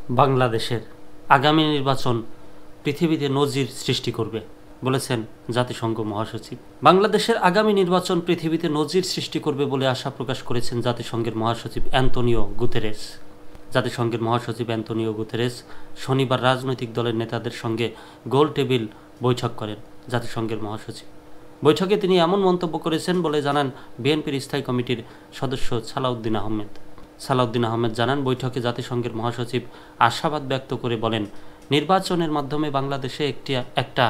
বাংলাদেশের আগামী নির্বাচন পৃথিবীতে নজির সৃষ্টি করবে বলেছেন জাতিসংঘ মহাসচিব। বাংলাদেশের আগামী নির্বাচন পৃথিবীতে নজির সৃষ্টি করবে বলে আশা প্রকাশ করেছেন জাতিসংঘের মহাসচিব অ্যান্তোনিও গুতেরেস। জাতিসংঘের মহাসচিব অ্যান্তোনিও গুতেরেস শনিবার রাজনৈতিক দলের নেতাদের সঙ্গে গোল টেবিল বৈঠক করেন জাতিসংঘের মহাসচিব। বৈঠকে তিনি এমন মন্তব্য করেছেন বলে জানান বিএনপির স্থায়ী কমিটির সদস্য সালাউদ্দিন আহমেদ। সালাউদ্দিন আহমেদ জানান, বৈঠকে জাতিসংঘের মহাসচিব আশাবাদ ব্যক্ত করে বলেন, নির্বাচনের মাধ্যমে বাংলাদেশে একটা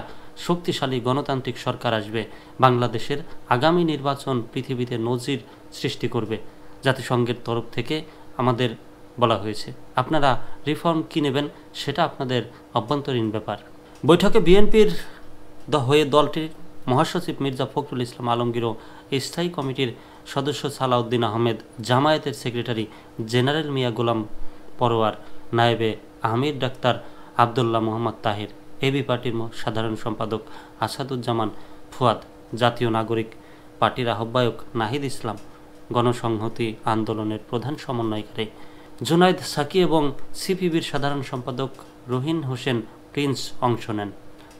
শক্তিশালী গণতান্ত্রিক সরকার আসবে। বাংলাদেশের আগামী নির্বাচন পৃথিবীতে নজির সৃষ্টি করবে। জাতিসংঘের তরফ থেকে আমাদের বলা হয়েছে, আপনারা রিফর্ম কী নেবেন সেটা আপনাদের অভ্যন্তরীণ ব্যাপার। বৈঠকে বিএনপির হয়ে দলটির মহাসচিব মির্জা ফখরুল ইসলাম আলমগীর ও স্থায়ী কমিটির সদস্য সালাউদ্দিন আহমেদ, জামায়াতের সেক্রেটারি জেনারেল মিয়া গোলাম পরোয়ার, নায়েবে আমির ডাক্তার আবদুল্লাহ মোহাম্মদ তাহের, এবি পার্টির সাধারণ সম্পাদক আসাদুজ্জামান ফুয়াদ, জাতীয় নাগরিক পার্টির আহ্বায়ক নাহিদ ইসলাম, গণসংহতি আন্দোলনের প্রধান সমন্বয়কারী জুনাইদ সাকি এবং সিপিবির সাধারণ সম্পাদক রহিন হোসেন প্রিন্স অংশ নেন।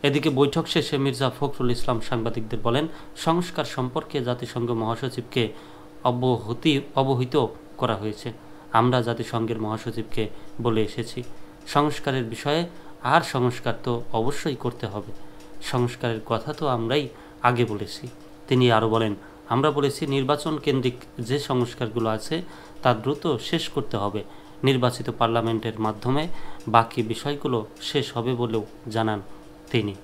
এদিকে বৈঠক শেষে মির্জা ফখরুল ইসলাম সাংবাদিকদের বলেন, সংস্কার সম্পর্কে জাতিসংঘ মহাসচিবকে অবহিত করা হয়েছে। আমরা জাতিসংঘের মহাসচিবকে বলে এসেছি, সংস্কারের বিষয়ে আর সংস্কার তো অবশ্যই করতে হবে। সংস্কারের কথা তো আমরাই আগে বলেছি। তিনি আরও বলেন, আমরা বলেছি নির্বাচন কেন্দ্রিক যে সংস্কারগুলো আছে তা দ্রুত শেষ করতে হবে। নির্বাচিত পার্লামেন্টের মাধ্যমে বাকি বিষয়গুলো শেষ হবে বলেও জানান তিনি।